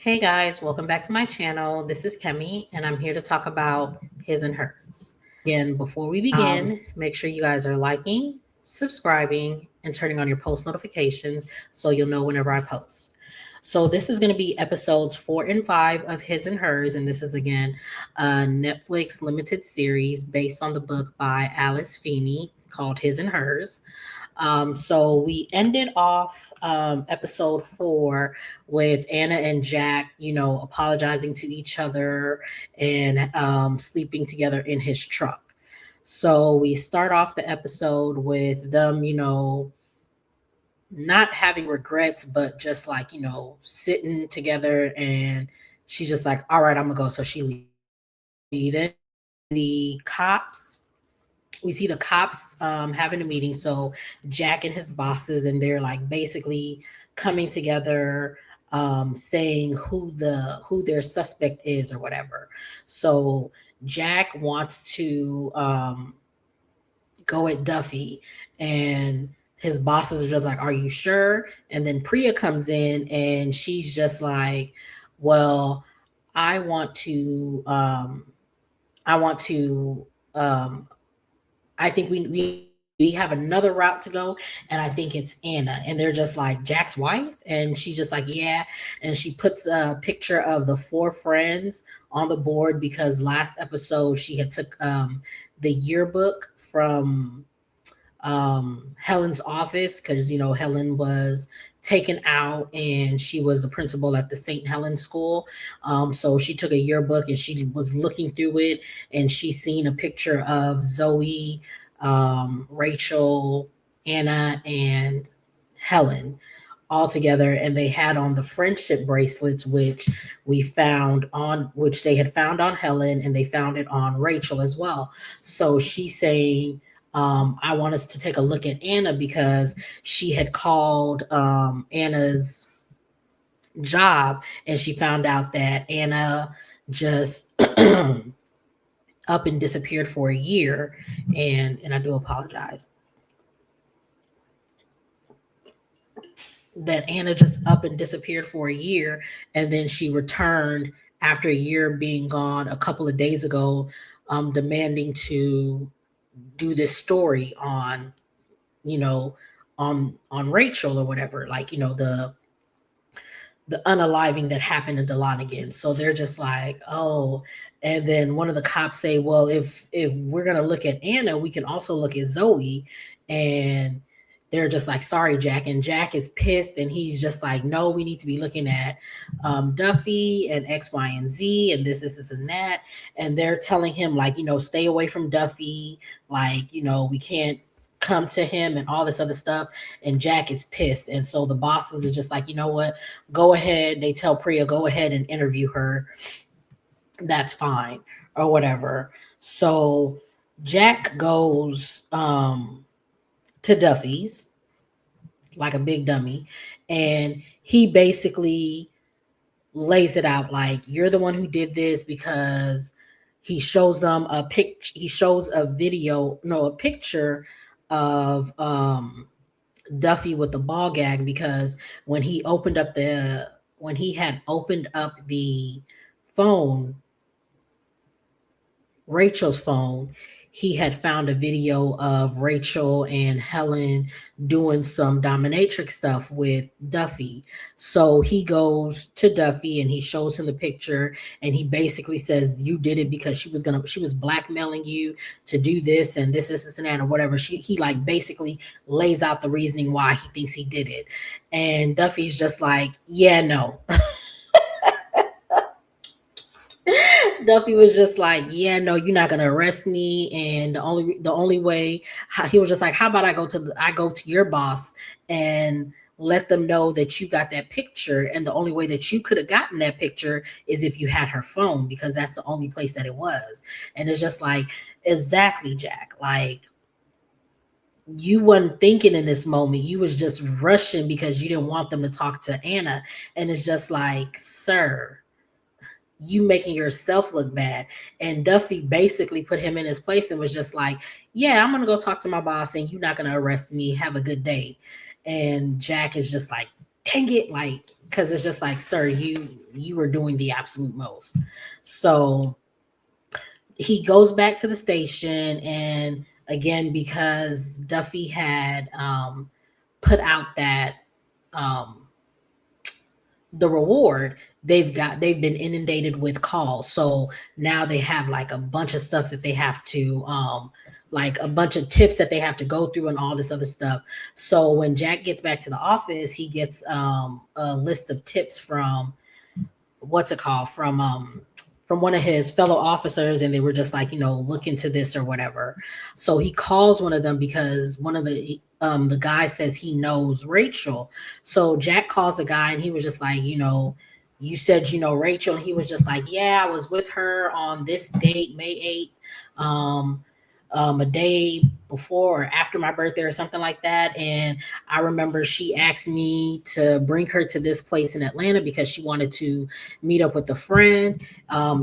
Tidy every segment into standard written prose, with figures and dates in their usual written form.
Hey guys, welcome back to my channel. This is Kemi, and I'm here to talk about his and hers. Again, before we begin, make sure you guys are liking, subscribing, and turning on your post notifications so you'll know whenever I post. So, this is going to be episodes 4 and 5 of His and Hers, and this is again a Netflix limited series based on the book by Alice Feeney called His and Hers. So we ended off episode 4 with Anna and Jack, apologizing to each other and sleeping together in his truck. So we start off the episode with them, not having regrets, but just like, sitting together, and she's just like, all right, I'm gonna go. So she leaves. Then the cops we see the cops having a meeting. So Jack and his bosses, and they're like basically coming together, saying who their suspect is or whatever. So Jack wants to go at Duffy, and his bosses are just like, "Are you sure?" And then Priya comes in, and she's just like, "Well, I want to, I want to, um, I think we have another route to go, and I think it's Anna." And they're just like, Jack's wife, and she's just like, yeah. And she puts a picture of the 4 friends on the board because last episode she had took the yearbook from Helen's office, because Helen was taken out and she was the principal at the St. Helen school. So she took a yearbook and she was looking through it, and she seen a picture of Zoe, Rachel, Anna, and Helen all together, and they had on the friendship bracelets, which they had found on Helen, and they found it on Rachel as well. So she's saying, I want us to take a look at Anna because she had called Anna's job, and she found out that Anna just up and disappeared for a year. And I do apologize that Anna just up and disappeared for a year, and then she returned after a year being gone a couple of days ago, demanding to do this story on, you know on Rachel or whatever, like, the unaliving that happened to Delanigan. So they're just like, oh. And then one of the cops say, well, if we're gonna look at Anna, we can also look at Zoe. And they're just like, sorry, Jack. And Jack is pissed, and he's just like, no, we need to be looking at Duffy and X, Y, and Z, and this, and that. And they're telling him, like, stay away from Duffy. Like, we can't come to him and all this other stuff. And Jack is pissed. And so the bosses are just like, you know what? Go ahead. They tell Priya, go ahead and interview her. That's fine, or whatever. So Jack goes to Duffy's like a big dummy, and he basically lays it out like, you're the one who did this, because he shows a video, no, a picture of Duffy with the ball gag, because when he had opened up the phone, Rachel's phone, he had found a video of Rachel and Helen doing some dominatrix stuff with Duffy. So he goes to Duffy and he shows him the picture, and he basically says, you did it because she was blackmailing you to do this and that, or whatever. He like basically lays out the reasoning why he thinks he did it. And Duffy's just like, yeah, no. Duffy was just like, yeah, no, you're not gonna arrest me. And the only way, he was just like, how about I go to your boss and let them know that you got that picture, and the only way that you could have gotten that picture is if you had her phone, because that's the only place that it was. And it's just like, exactly, Jack. Like, you wasn't thinking in this moment. You was just rushing because you didn't want them to talk to Anna. And it's just like, sir, you making yourself look bad. And Duffy basically put him in his place and was just like, yeah, I'm gonna go talk to my boss, and you're not gonna arrest me. Have a good day. And Jack is just like, dang it, like, because it's just like, sir, you were doing the absolute most. So he goes back to the station, and again, because Duffy had put out that um the reward, they've been inundated with calls. So now they have like a bunch of stuff that they have to like a bunch of tips that they have to go through and all this other stuff. So when Jack gets back to the office, he gets a list of tips from what's it called, from one of his fellow officers, and they were just like, look into this or whatever. So he calls one of them because one of the guy says he knows Rachel. So Jack calls the guy, and he was just like, you said you know Rachel, and he was just like, yeah, I was with her on this date, May 8th, a day before or after my birthday or something like that. And I remember she asked me to bring her to this place in Atlanta because she wanted to meet up with a friend.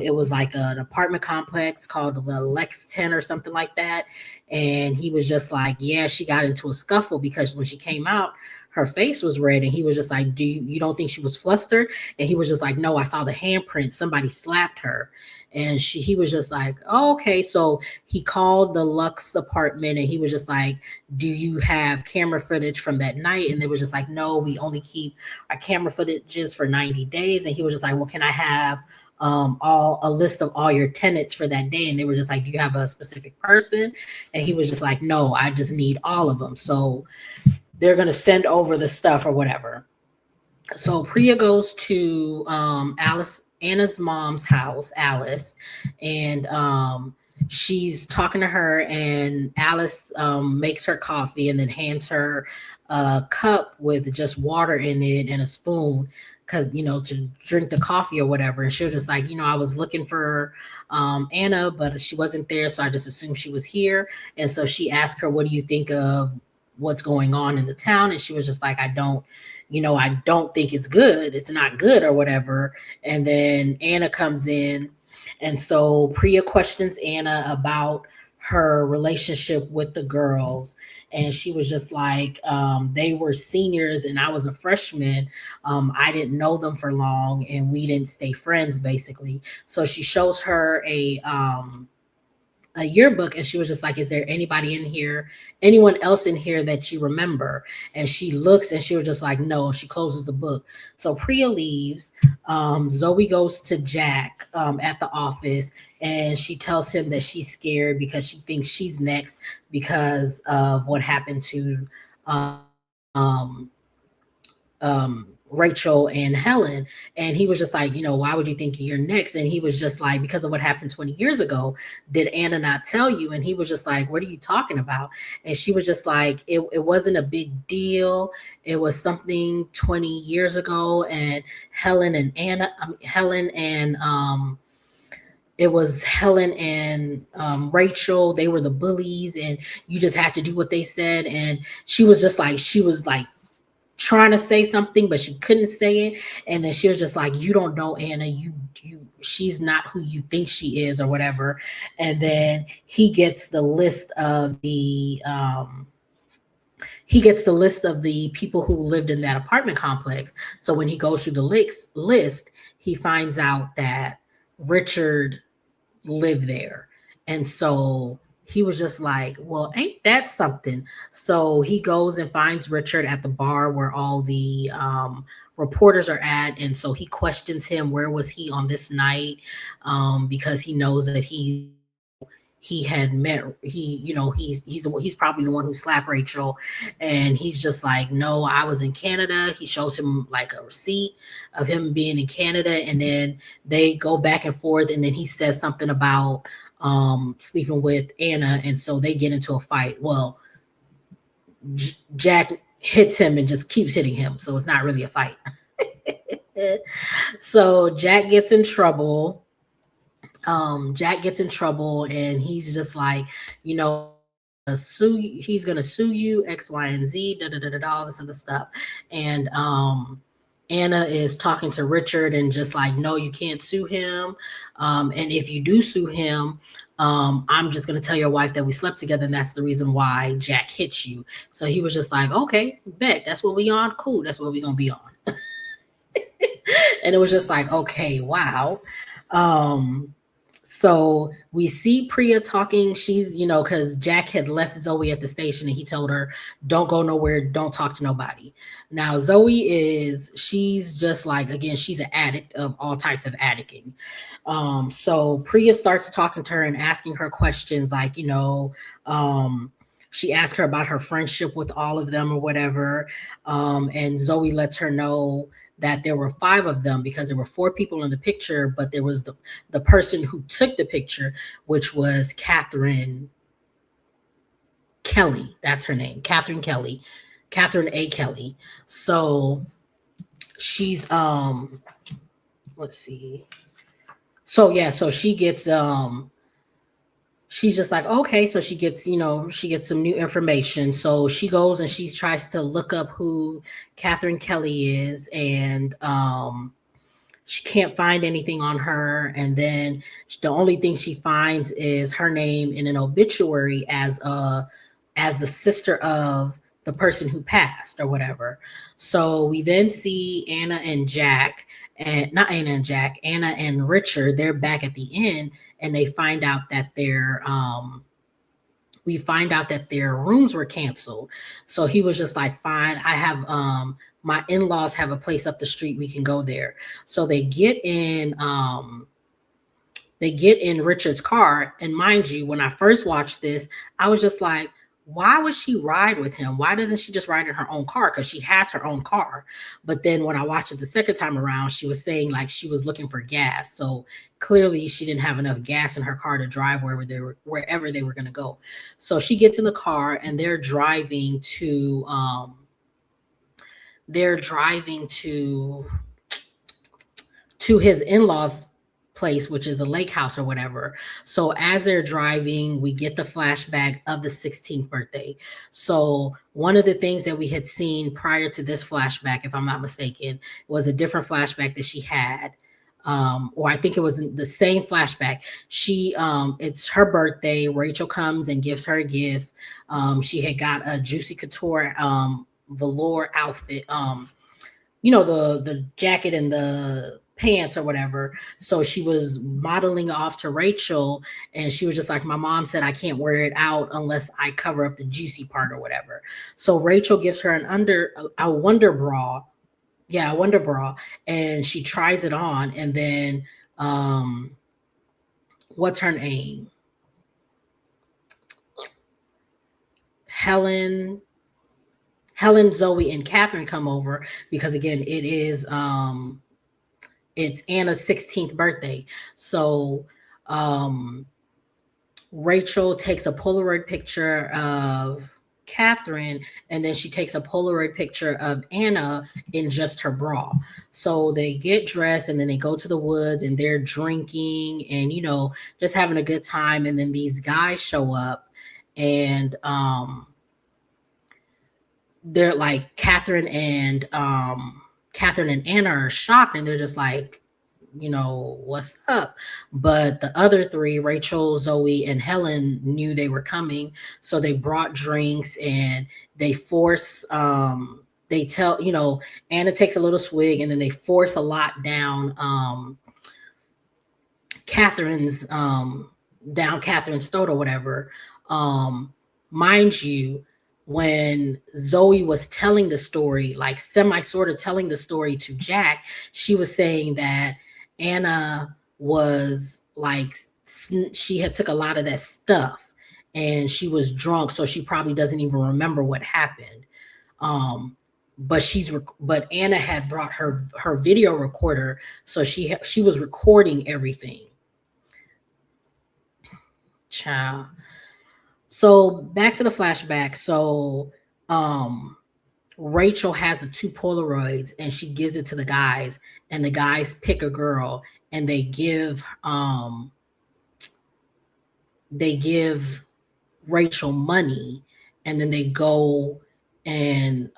It was like an apartment complex called the Lex 10 or something like that. And he was just like, yeah, she got into a scuffle because when she came out, her face was red. And he was just like, you don't think she was flustered? And he was just like, no, I saw the handprint. Somebody slapped her. And he was just like, oh, okay. So he called the Lux apartment, and he was just like, do you have camera footage from that night? And they was just like, no, we only keep our camera footages for 90 days. And he was just like, well, can I have all a list of all your tenants for that day? And they were just like, do you have a specific person? And he was just like, no, I just need all of them. So they're going to send over the stuff or whatever. So Priya goes to Anna's mom's house, Alice, and she's talking to her, and Alice makes her coffee and then hands her a cup with just water in it and a spoon, because to drink the coffee or whatever. And she was just like, I was looking for Anna, but she wasn't there, so I just assumed she was here. And so she asked her, what do you think of what's going on in the town? And she was just like, I don't think it's good. It's not good or whatever. And then Anna comes in. And so Priya questions Anna about her relationship with the girls. And she was just like, they were seniors and I was a freshman. I didn't know them for long and we didn't stay friends, basically. So she shows her a yearbook, and she was just like, is there anyone else in here that you remember? And she looks, and she was just like, no. She closes the book. So Priya leaves. Zoe goes to Jack at the office, and she tells him that she's scared because she thinks she's next because of what happened to um Rachel and Helen. And he was just like, why would you think you're next? And he was just like, because of what happened 20 years ago. Did Anna not tell you? And he was just like, what are you talking about? And she was just like, it wasn't a big deal. It was something 20 years ago. And it was Helen and Rachel. They were the bullies, and you just had to do what they said. And she was like trying to say something, but she couldn't say it. And then she was just like, you don't know Anna. She's not who you think she is or whatever. And then he gets the list of the people who lived in that apartment complex. So when he goes through the list, he finds out that Richard lived there. And so he was just like, well, ain't that something? So he goes and finds Richard at the bar where all the reporters are at. And so he questions him, where was he on this night? Because he knows that he had met he's probably the one who slapped Rachel. And he's just like, no, I was in Canada. He shows him like a receipt of him being in Canada. And then they go back and forth, and then he says something about sleeping with Anna, and so they get into a fight. Well, Jack hits him and just keeps hitting him, so it's not really a fight. So Jack gets in trouble. And he's just like, he's gonna sue you, X, Y, and Z, all this other stuff. And Anna is talking to Richard and just like, no, you can't sue him. And if you do sue him, I'm just going to tell your wife that we slept together, and that's the reason why Jack hit you. So he was just like, okay, bet. That's what we on? Cool. That's what we're going to be on. And it was just like, okay, wow. Um, so we see Priya talking. She's, because Jack had left Zoe at the station and he told her, don't go nowhere, don't talk to nobody. Now, she's just like, again, she's an addict of all types of addicting. So Priya starts talking to her and asking her questions like, she asked her about her friendship with all of them or whatever. And Zoe lets her know that there were five of them because there were four people in the picture, but there was the person who took the picture, which was Catherine Kelly. That's her name, Catherine Kelly, Catherine A. Kelly. So she's let's see. So yeah, so she's just like, okay, so she gets some new information. So she goes and she tries to look up who Catherine Kelly is, and she can't find anything on her. And then the only thing she finds is her name in an obituary as the sister of the person who passed or whatever. So we then see Anna and Jack, and not Anna and Jack, Anna and Richard. They're back at the inn, and they find out that we find out that their rooms were canceled. So he was just like, fine, I have my in-laws have a place up the street, we can go there. So they get in Richard's car. And mind you, when I first watched this, I was just like, why would she ride with him? Why doesn't she just ride in her own car? Because she has her own car. But then when I watched it the second time around, she was saying like she was looking for gas. So clearly she didn't have enough gas in her car to drive wherever they were going to go. So she gets in the car and they're driving to his in-laws place, which is a lake house or whatever. So as they're driving, we get the flashback of the 16th birthday. So one of the things that we had seen prior to this flashback, if I'm not mistaken, was a different flashback that she had. Or I think it was the same flashback. It's her birthday. Rachel comes and gives her a gift. She had got a Juicy Couture velour outfit. The jacket and the pants or whatever. So she was modeling off to Rachel, and she was just like, my mom said I can't wear it out unless I cover up the juicy part or whatever. So Rachel gives her a wonder bra. Yeah, a wonder bra, and she tries it on, and then what's her name? Helen, Zoe, and Catherine come over because again, it's Anna's 16th birthday. So Rachel takes a Polaroid picture of Catherine, and then she takes a Polaroid picture of Anna in just her bra. So they get dressed and then they go to the woods and they're drinking and just having a good time. And then these guys show up, and they're like Catherine and Anna are shocked, and they're just like, what's up? But the other three, Rachel, Zoe, and Helen, knew they were coming. So they brought drinks and they force, they tell, Anna takes a little swig and then they force a lot down Catherine's throat or whatever. Mind you, when Zoe was telling the story, like semi sort of telling the story to Jack, she was saying that Anna was like, she had took a lot of that stuff and she was drunk, so she probably doesn't even remember what happened. But Anna had brought her video recorder, so she was recording everything. Child. So back to the flashback. So Rachel has the two Polaroids and she gives it to the guys, and the guys pick a girl and they give Rachel money, and then they go and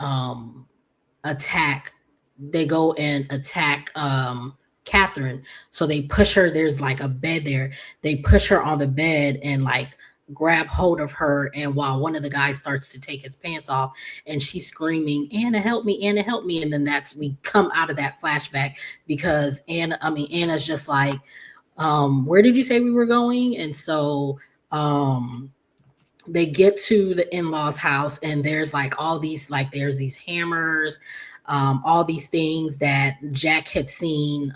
attack Catherine. So they push her, there's like a bed there. They push her on the bed and like grab hold of her, and while one of the guys starts to take his pants off, and she's screaming, Anna help me, Anna help me. And then that's we come out of that flashback because Anna's just like, where did you say we were going? And so they get to the in-laws house, and there's like all these, like there's these hammers, all these things that Jack had seen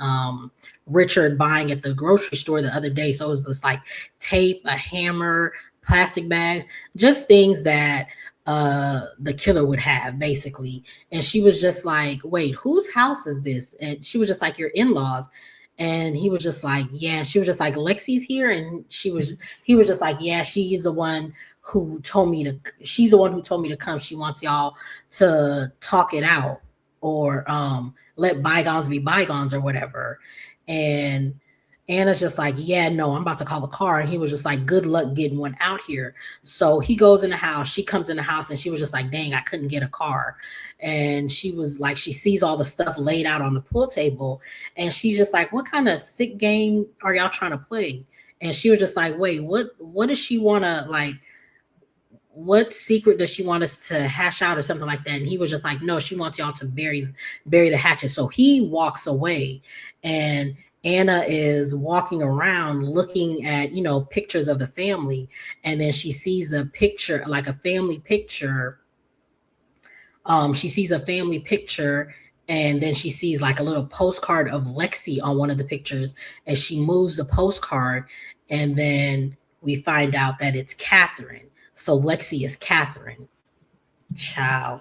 Richard buying at the grocery store the other day. So it was this like tape, a hammer, plastic bags, just things that the killer would have basically. And she was just like, wait, whose house is this? And she was just like, your in-laws. And he was just like, yeah. She was just like, Lexi's here. And he was just like, yeah, she's the one who told me to, she's the one who told me to come. She wants y'all to talk it out, or let bygones be bygones or whatever. And Anna's just like, yeah, no, I'm about to call the car. And he was just like, good luck getting one out here. So he goes in the house, she comes in the house, and she was just like, dang, I couldn't get a car. And she was like, she sees all the stuff laid out on the pool table, and she's just like, what kind of sick game are y'all trying to play? And she was just like, wait, what does she want to, like, what secret does she want us to hash out or something like that? And he was just like, no, she wants y'all to bury the hatchet. So he walks away, and Anna is walking around looking at, pictures of the family. And then she sees a picture, like a family picture. She sees a family picture, and then she sees like a little postcard of Lexi on one of the pictures, and she moves the postcard, and then we find out that it's Catherine. So Lexi is Catherine. Ciao.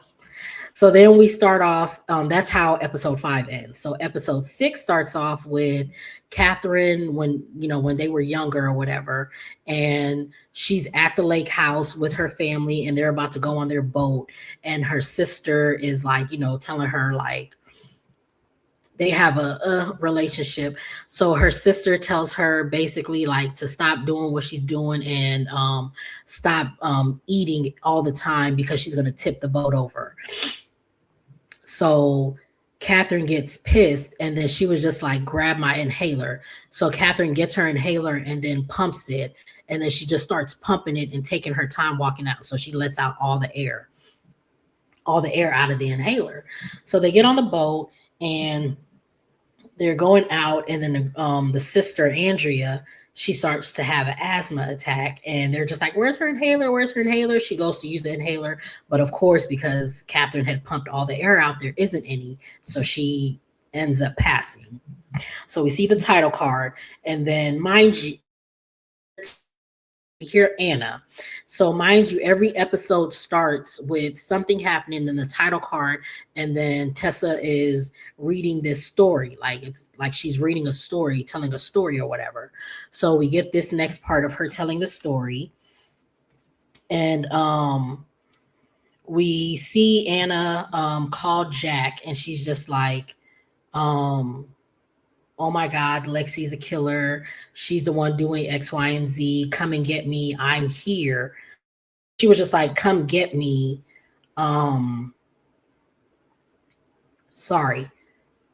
So then we start off. That's how episode 5 ends. So episode 6 starts off with Catherine when they were younger or whatever, and she's at the lake house with her family, and they're about to go on their boat, and her sister is like, telling her like, they have a relationship. So her sister tells her basically like to stop doing what she's doing, and stop eating all the time because she's going to tip the boat over. So Catherine gets pissed, and then she was just like, grab my inhaler. So Catherine gets her inhaler and then pumps it, and then she just starts pumping it and taking her time walking out. So she lets out all the air out of the inhaler. So they get on the boat, and they're going out, and then the sister Andrea, she starts to have an asthma attack, and they're just like, where's her inhaler? Where's her inhaler? She goes to use the inhaler, but of course, because Catherine had pumped all the air out, there isn't any, so she ends up passing. So we see the title card, and then mind you, hear Anna. So mind you, every episode starts with something happening in the title card, and then Tessa is reading this story, like it's like she's reading a story, telling a story or whatever. So we get this next part of her telling the story, and we see Anna call Jack, and she's just like, oh my God, Lexi's a killer. She's the one doing X, Y, and Z. Come and get me. I'm here. She was just like, come get me. Sorry.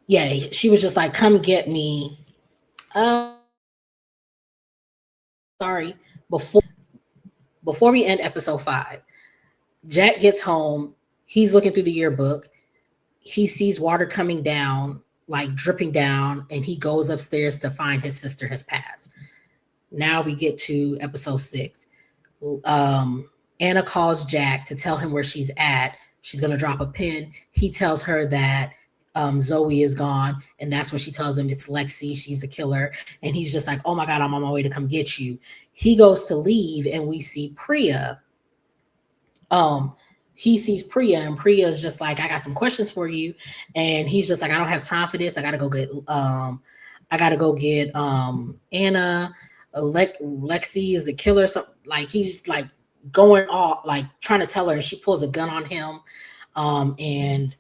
Yeah, she was just like, come get me. Sorry. Before we end episode 5, Jack gets home. He's looking through the yearbook. He sees water coming down, like dripping down, and he goes upstairs to find his sister has passed. Now we get to episode 6. Anna calls Jack to tell him where she's at. She's going to drop a pin. He tells her that Zoe is gone, and that's when she tells him it's Lexi. She's a killer, and he's just like, oh my God, I'm on my way to come get you. He goes to leave, and we see Priya. He sees Priya, and Priya is just like, I got some questions for you. And he's just like, I don't have time for this. I gotta go get Anna. Lexi is the killer. So like he's like going off, like trying to tell her, and she pulls a gun on him. And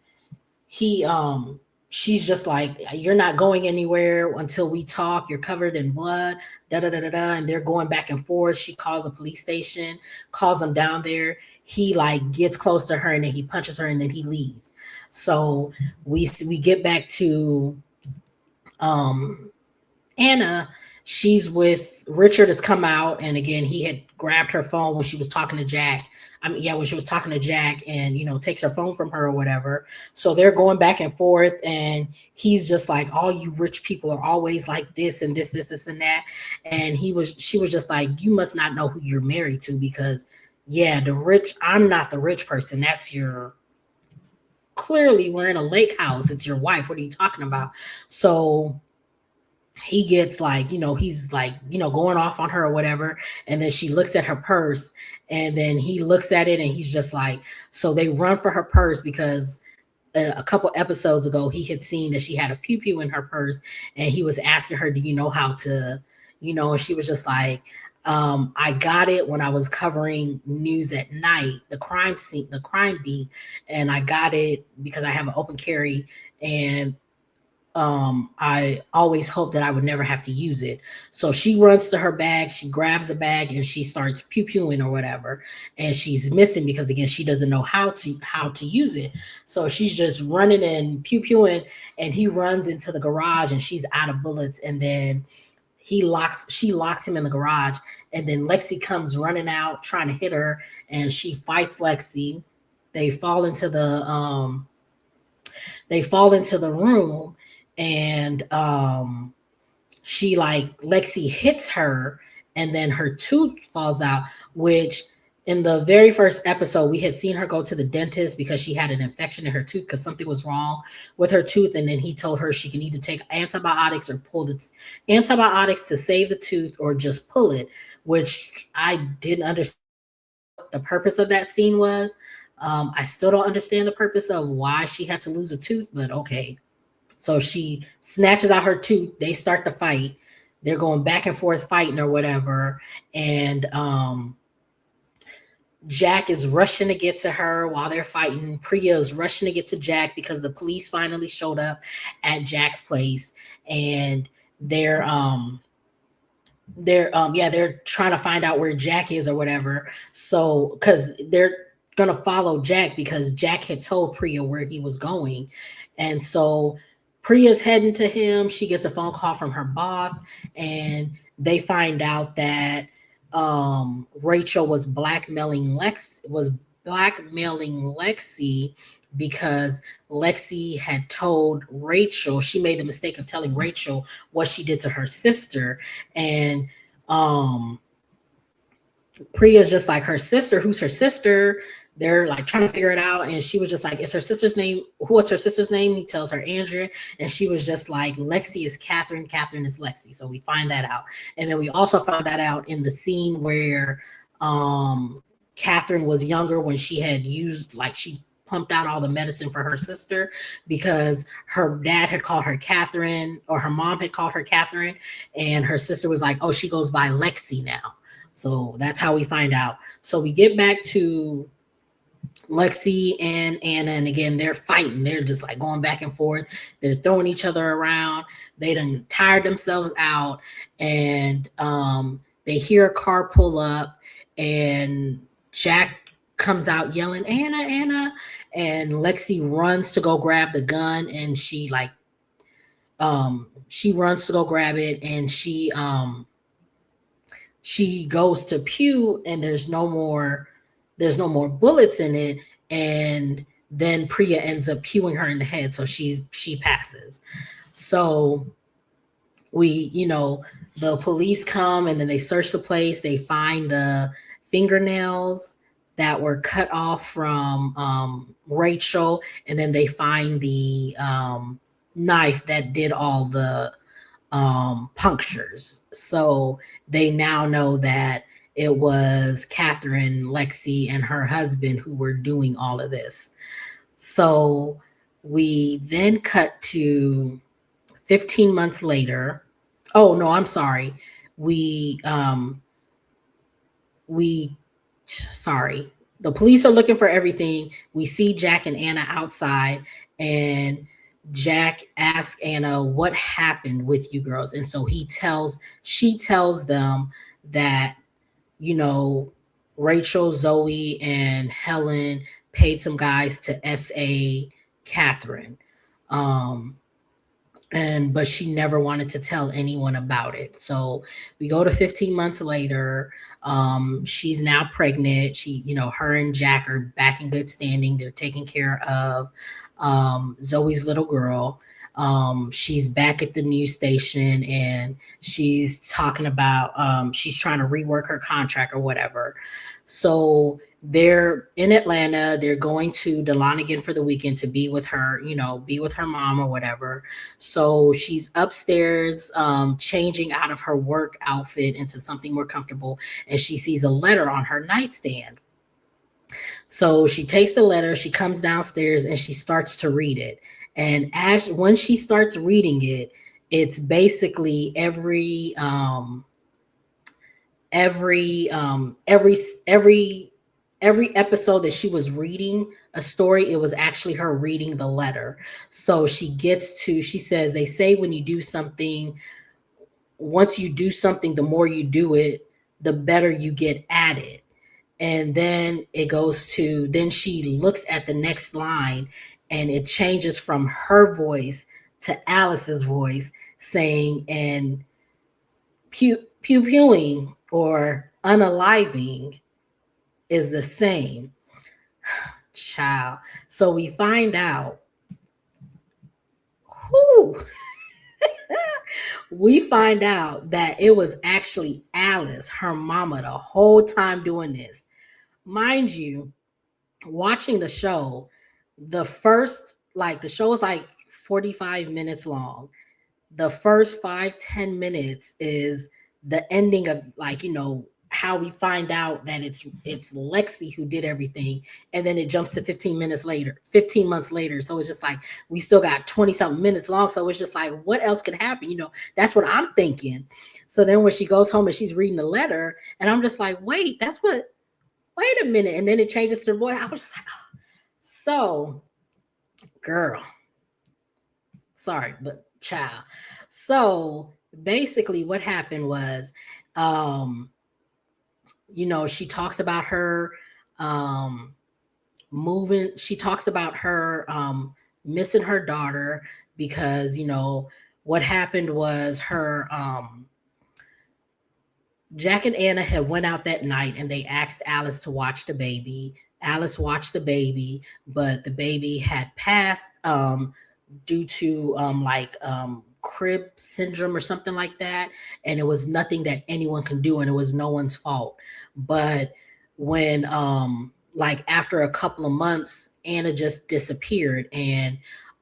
she's just like, you're not going anywhere until we talk. You're covered in blood, da da da da da. And they're going back and forth. She calls the police station, calls them down there. He like gets close to her, and then he punches her, and then he leaves. So we get back to Anna. she's with Richard has come out, and again he had grabbed her phone when she was talking to Jack. I mean, yeah, when she was talking to Jack, and takes her phone from her or whatever. So they're going back and forth, and he's just like, "All you rich people are always like this and this and that." And she was just like, "You must not know who you're married to, because yeah, the rich. I'm not the rich person. That's your clearly we're in a lake house. It's your wife. What are you talking about?" So he gets like, he's like, going off on her or whatever. And then she looks at her purse, and then he looks at it, and he's just like, so they run for her purse because a couple episodes ago he had seen that she had a pew pew in her purse, and he was asking her, do you know how to, and she was just like, I got it when I was covering news at night, the crime scene, the crime beat, and I got it because I have an open carry, and I always hoped that I would never have to use it. So she runs to her bag, she grabs the bag, and she starts pew pewing or whatever. And she's missing because again she doesn't know how to use it. So she's just running and pew pewing, and he runs into the garage, and she's out of bullets. And then she locks him in the garage, and then Lexi comes running out trying to hit her, and she fights Lexi. They fall into the room, and she like Lexi hits her, and then her tooth falls out, which in the very first episode we had seen her go to the dentist because she had an infection in her tooth because something was wrong with her tooth, and then he told her she can either take antibiotics or pull the antibiotics to save the tooth or just pull it, which I didn't understand what the purpose of that scene was. I still don't understand the purpose of why she had to lose a tooth, but okay. So she snatches out her tooth. They start to fight. They're going back and forth fighting or whatever. And Jack is rushing to get to her while they're fighting. Priya is rushing to get to Jack because the police finally showed up at Jack's place, and they're they're trying to find out where Jack is or whatever. So because they're gonna follow Jack because Jack had told Priya where he was going. And so Priya's heading to him. She gets a phone call from her boss, and they find out that Rachel was blackmailing Lexi because Lexi had told Rachel, she made the mistake of telling Rachel what she did to her sister. And um Priya's just like, her sister, who's her sister? They're like trying to figure it out. And she was just like, is her sister's name, what's her sister's name? He tells her Andrea. And she was just like, Lexi is Catherine, Catherine is Lexi. So we find that out. And then we also found that out in the scene where Catherine was younger, when she had used, like, she pumped out all the medicine for her sister because her dad had called her Catherine, or her mom had called her Catherine. And her sister was like, oh, she goes by Lexi now. So that's how we find out. So we get back to Lexi and Anna, and again, they're fighting. They're just like going back and forth. They're throwing each other around. They done tired themselves out, and they hear a car pull up, and Jack comes out yelling, Anna, Anna, and Lexi runs to go grab the gun, and she runs to go grab it, and she goes to pew, and there's no more bullets in it. And then Priya ends up pewing her in the head, so she passes. So the police come, and then they search the place. They find the fingernails that were cut off from Rachel, and then they find the knife that did all the punctures. So they now know that it was Catherine, Lexi, and her husband who were doing all of this. So we then cut to 15 months later. Oh no, I'm sorry. We sorry. The police are looking for everything. We see Jack and Anna outside, and Jack asks Anna, what happened with you girls? And so she tells them that, Rachel, Zoe, and Helen paid some guys to SA Catherine. Um, and but she never wanted to tell anyone about it. So we go to 15 months later. She's now pregnant. She, her and Jack are back in good standing. They're taking care of Zoe's little girl. She's back at the news station, and she's talking about she's trying to rework her contract or whatever. So they're in Atlanta. They're going to Delanigan for the weekend to be with her, be with her mom or whatever. So she's upstairs, changing out of her work outfit into something more comfortable, and she sees a letter on her nightstand. So she takes the letter, she comes downstairs, and she starts to read it. And as when she starts reading it, it's basically every every episode that she was reading a story, it was actually her reading the letter. So she says, they say when you do something, once you do something, the more you do it, the better you get at it. And then it goes to, then she looks at the next line, and it changes from her voice to Alice's voice, saying, and pew pewing or unaliving is the same. Child. So we find out, whew, we find out that it was actually Alice, her mama, the whole time doing this. Mind you, watching the show, the show is like 45 minutes long. The first 5-10 minutes is the ending of, like, how we find out that it's Lexi who did everything, and then it jumps to 15 months later. So it's just like we still got 20 something minutes long. So it's just like, what else could happen? That's what I'm thinking. So then when she goes home and she's reading the letter, and I'm just like, wait a minute. And then it changes to her voice. I was just like, oh. So, girl, sorry, but child. So basically what happened was, um, she talks about her moving, she talks about her missing her daughter, because what happened was her Jack and Anna had went out that night, and they asked Alice to watch the baby. Alice watched the baby, but the baby had passed due to crib syndrome or something like that, and it was nothing that anyone can do, and it was no one's fault. But when like after a couple of months, Anna just disappeared, and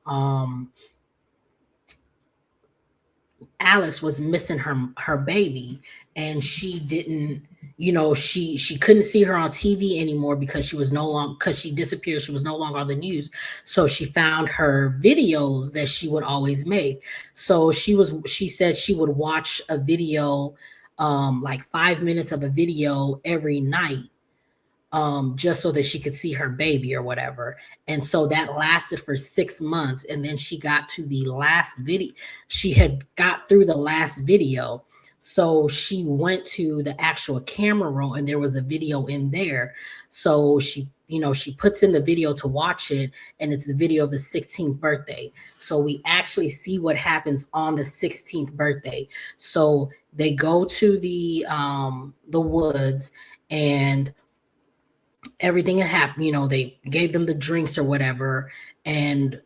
um Alice was missing her baby, and she didn't, she couldn't see her on TV anymore, because she disappeared. She was no longer on the news. So she found her videos that she would always make. So she said she would watch a video, like 5 minutes of a video every night, just so that she could see her baby or whatever. And so that lasted for 6 months. And then she got to the last video. She had got through the last video. So she went to the actual camera roll, and there was a video in there. So she puts in the video to watch it, and it's the video of the 16th birthday. So we actually see what happens on the 16th birthday. So they go to the woods, and everything had happened. They gave them the drinks or whatever, and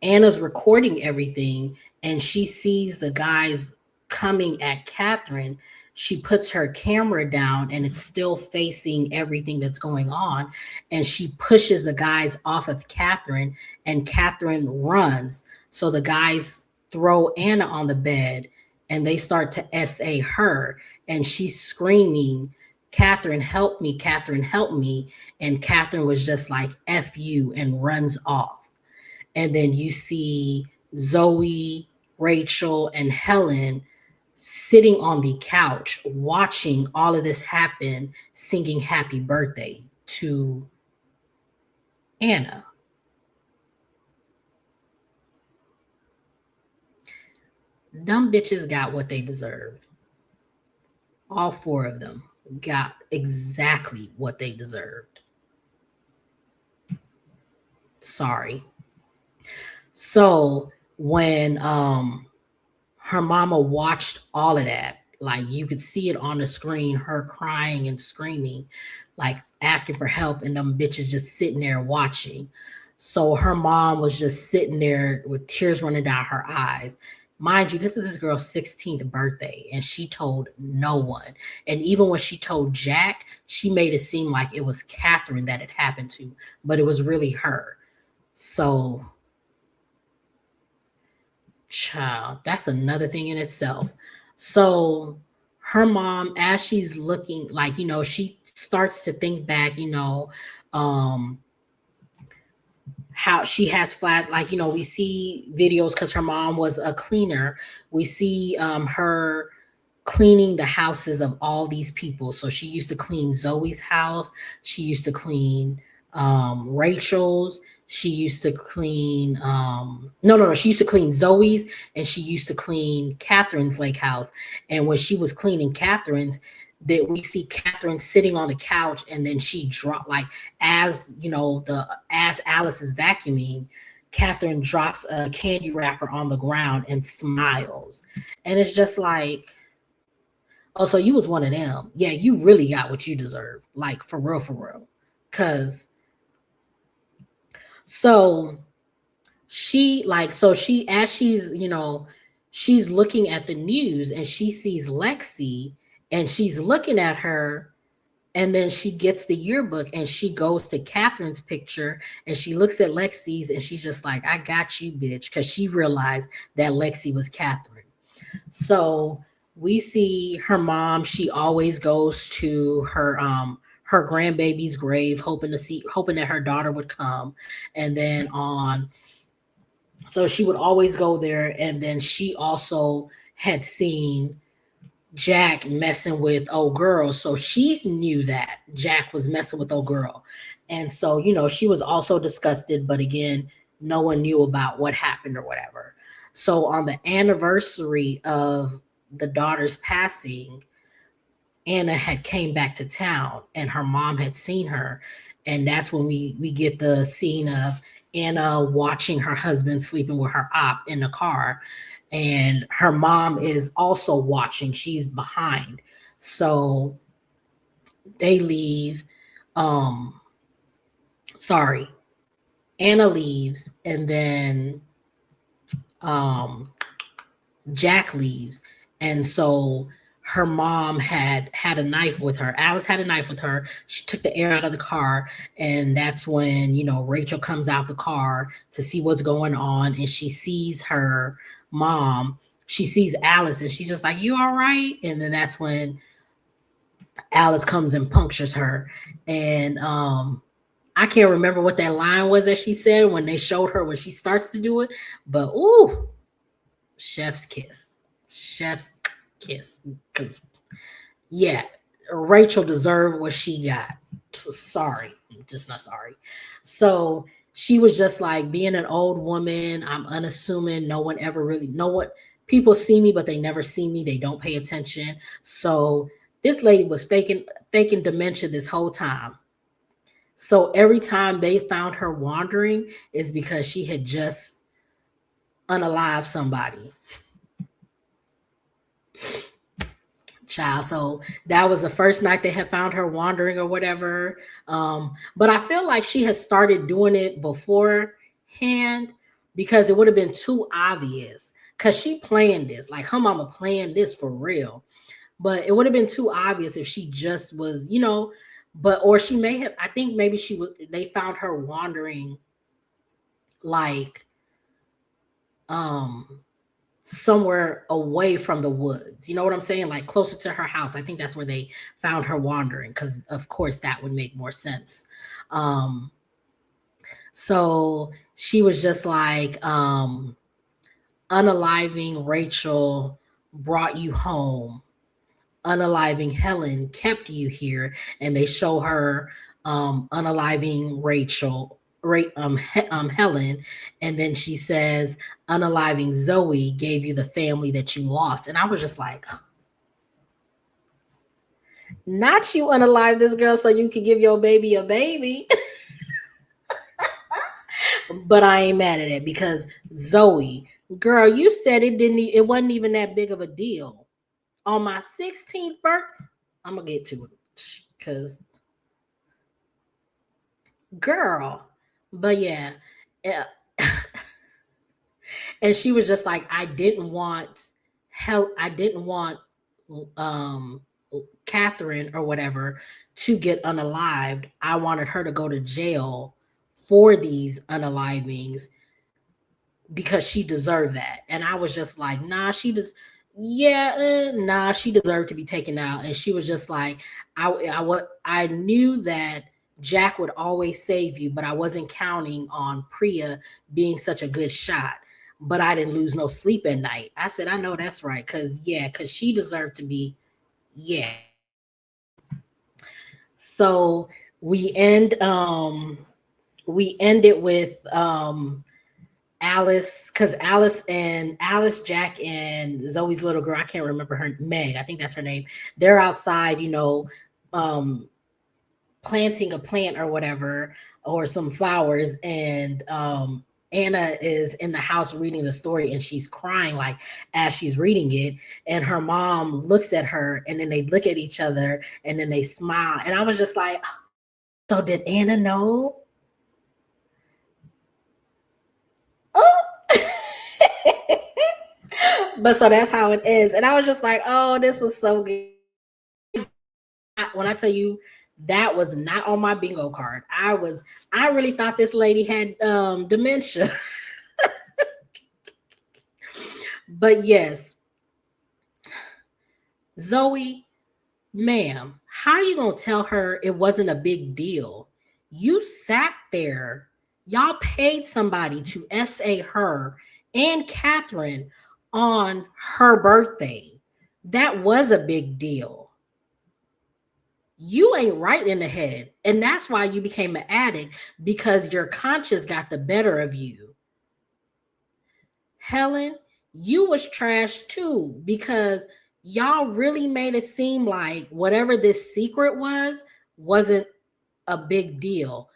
Anna's recording everything, and she sees the guys coming at Catherine. She puts her camera down, and it's still facing everything that's going on, and she pushes the guys off of Catherine, and Catherine runs. So the guys throw Anna on the bed, and they start to SA her, and she's screaming, Catherine, help me, Catherine, help me. And Catherine was just like, F you, and runs off. And then you see Zoe, Rachel, and Helen sitting on the couch watching all of this happen, singing happy birthday to Anna. Dumb bitches got what they deserved. All four of them got exactly what they deserved. Sorry. So when her mama watched all of that. Like you could see it on the screen, her crying and screaming, like asking for help, and them bitches just sitting there watching. So her mom was just sitting there with tears running down her eyes. Mind you, this is this girl's 16th birthday, and she told no one. And even when she told Jack, she made it seem like it was Catherine that it happened to, but it was really her. So child, that's another thing in itself. So her mom, as she's looking, like, she starts to think back, um, how she has flat, like, we see videos because her mom was a cleaner. We see her cleaning the houses of all these people. So she used to clean Zoe's house. She used to clean Rachel's. She used to clean no, she used to clean Zoe's, and she used to clean Catherine's lake house. And when she was cleaning Catherine's, that we see Catherine sitting on the couch, and then she dropped, like, as Alice is vacuuming, Catherine drops a candy wrapper on the ground and smiles. And it's just like, oh, so you was one of them. Yeah, you really got what you deserve. Like, for real, for real. Cause so she, as she's looking at the news, and she sees Lexi, and she's looking at her, and then she gets the yearbook, and she goes to Catherine's picture, and she looks at Lexi's, and she's just like, I got you, bitch. Cause she realized that Lexi was Catherine. So we see her mom, she always goes to her grandbaby's grave, hoping that her daughter would come. And then on so she would always go there, and then she also had seen Jack messing with old girl. So she knew that Jack was messing with old girl. And so, she was also disgusted, but again, no one knew about what happened or whatever. So on the anniversary of the daughter's passing, Anna had came back to town, and her mom had seen her. And that's when we get the scene of Anna watching her husband sleeping with her op in the car, and her mom is also watching. She's behind. So they leave. Um, sorry, Anna leaves, and then um, Jack leaves. And so her mom had a knife with her. Alice had a knife with her. She took the air out of the car, and that's when, Rachel comes out the car to see what's going on, and she sees her mom. She sees Alice, and she's just like, "You all right?" And then that's when Alice comes and punctures her. And I can't remember what that line was that she said when they showed her when she starts to do it, but ooh, chef's kiss. Chef's kiss. Because, yeah, Rachel deserved what she got. So sorry. Just not sorry. So she was just like, being an old woman, I'm unassuming. No one ever really know what people see me, but they never see me. They don't pay attention. So this lady was faking dementia this whole time. So every time they found her wandering is because she had just unalived somebody. Child. So that was the first night they had found her wandering or whatever. But I feel like she had started doing it beforehand, because it would have been too obvious. Because she planned this, like her mama planned this for real. But it would have been too obvious if she just was, but or she may have, I think maybe she would, they found her wandering, like um somewhere away from the woods. You know what I'm saying? Like closer to her house. I think that's where they found her wandering, because of course that would make more sense. Um so she was just like, unaliving Rachel brought you home. Unaliving Helen kept you here. And they show her unaliving Helen, and then she says, unaliving Zoe gave you the family that you lost. And I was just like, not you unalive this girl so you can give your baby a baby. But I ain't mad at it, because Zoe, Girl, you said it wasn't even that big of a deal. On my 16th birthday, I'm gonna get to it. Cause girl, but yeah. Yeah. And she was just like, I didn't want help, I didn't want um Catherine or whatever to get unalived. I wanted her to go to jail for these unalivings because she deserved that. And I was just like, nah, she does. Yeah, nah, she deserved to be taken out. And she was just like, I knew that Jack would always save you, but I wasn't counting on Priya being such a good shot. But I didn't lose no sleep at night. I said, I know that's right, cause yeah, cause she deserved to be, yeah. So we end we ended with Alice, because Alice, Jack, and Zoe's little girl, I can't remember her, Meg, I think that's her name. They're outside, um, planting a plant or whatever, or some flowers, and Anna is in the house reading the story, and she's crying like as she's reading it, and her mom looks at her, and then they look at each other, and then they smile, and I was just like, so did Anna know? Oh. But so that's how it ends. And I was just like, oh, this was so good. When I tell you that was not on my bingo card, I really thought this lady had dementia. But yes, Zoe, ma'am, how you gonna tell her it wasn't a big deal? You sat there, y'all paid somebody to SA her and Catherine on her birthday. That was a big deal. You ain't right in the head. And that's why you became an addict, because your conscience got the better of you. Helen, you was trash too, because y'all really made it seem like whatever this secret was wasn't a big deal.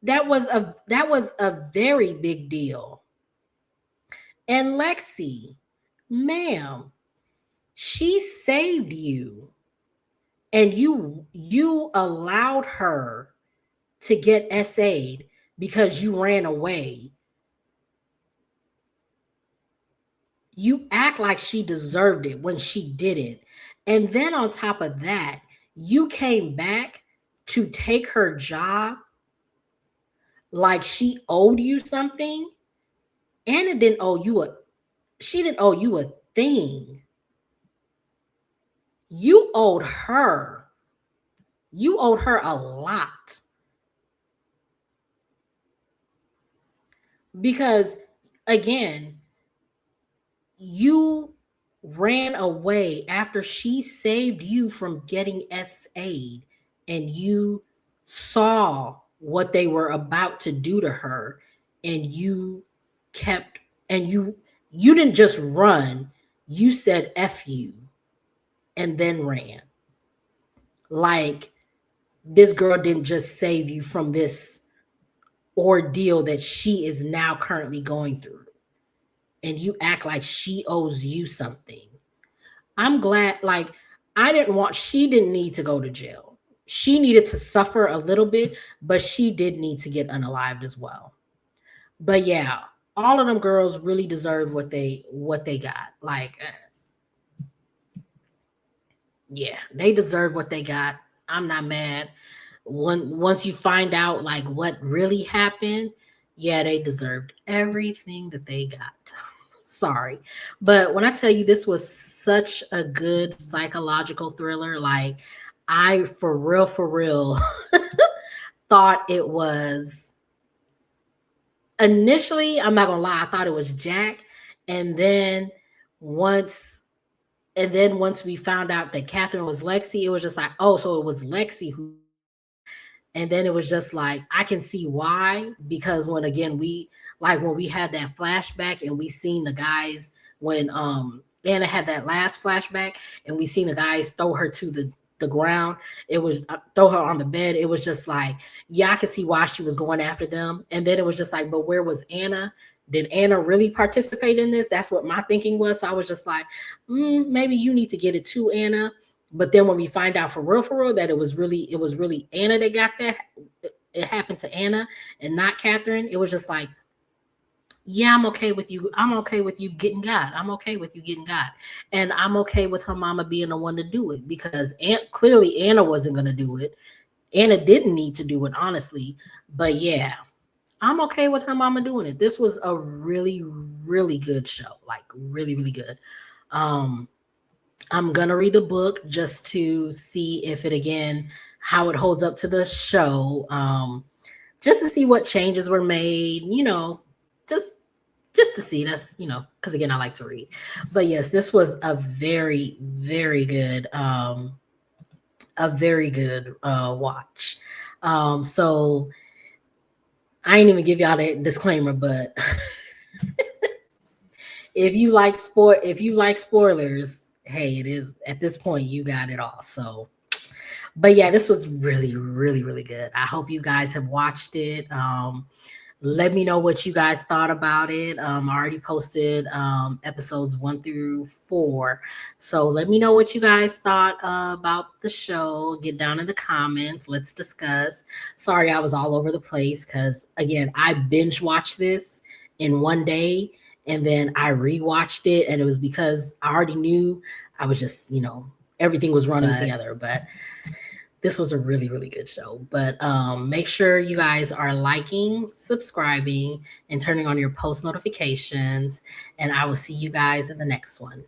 That was a very big deal. And Lexi, ma'am, she saved you, and you allowed her to get SA'd because you ran away. You act like she deserved it when she didn't. And then on top of that, you came back to take her job like she owed you something. Anna didn't owe you a she didn't owe you a thing. You owed her. You owed her a lot. Because again, you ran away after she saved you from getting SA'd, and you saw what they were about to do to her, and you kept and you didn't just run, you said F you and then ran. Like this girl didn't just save you from this ordeal that she is now currently going through, and you act like she owes you something. I'm glad, like, she didn't need to go to jail. She needed to suffer a little bit, but she did need to get unalived as well. But yeah, all of them girls really deserve what they got. Like, yeah, they deserve what they got. I'm not mad. Once you find out like what really happened, yeah, they deserved everything that they got. Sorry. But when I tell you this was such a good psychological thriller, like I for real thought it was initially, I'm not gonna lie, I thought it was Jack. And then once once we found out that Catherine was Lexi, it was just like, oh, so it was Lexi who. And then it was just like, I can see why, because when again when we had that flashback and we seen the guys, when Anna had that last flashback and we seen the guys throw her to the ground, it was throw her on the bed, it was just like, yeah, I could see why she was going after them. And then it was just like, but where was Anna? did Anna really participate in this? That's what my thinking was. So I was just like, maybe you need to get it to Anna. But then when we find out for real, that it was really Anna that got that. It happened to Anna and not Catherine. It was just like, yeah, I'm okay with you. I'm okay with you getting God. I'm okay with you getting God. And I'm okay with her mama being the one to do it because clearly Anna wasn't going to do it. Anna didn't need to do it, honestly. But yeah, I'm okay with her mama doing it. This was a really, really good show. Like, really, really good. Um, I'm going to read the book just to see if it, again, how it holds up to the show. Just to see what changes were made, just just to see. That's, because again, I like to read. But yes, this was a very, very good watch. So I ain't even give y'all the disclaimer, but if you like spoilers, hey, it is at this point you got it all. So but yeah, this was really, really, really good. I hope you guys have watched it. Let me know what you guys thought about it. I already posted episodes 1 through 4. So let me know what you guys thought about the show. Get down in the comments. Let's discuss. Sorry, I was all over the place because, again, I binge watched this in one day and then I rewatched it. And it was because I already knew. I was just, everything was running together. But this was a really, really good show. But make sure you guys are liking, subscribing, and turning on your post notifications. And I will see you guys in the next one.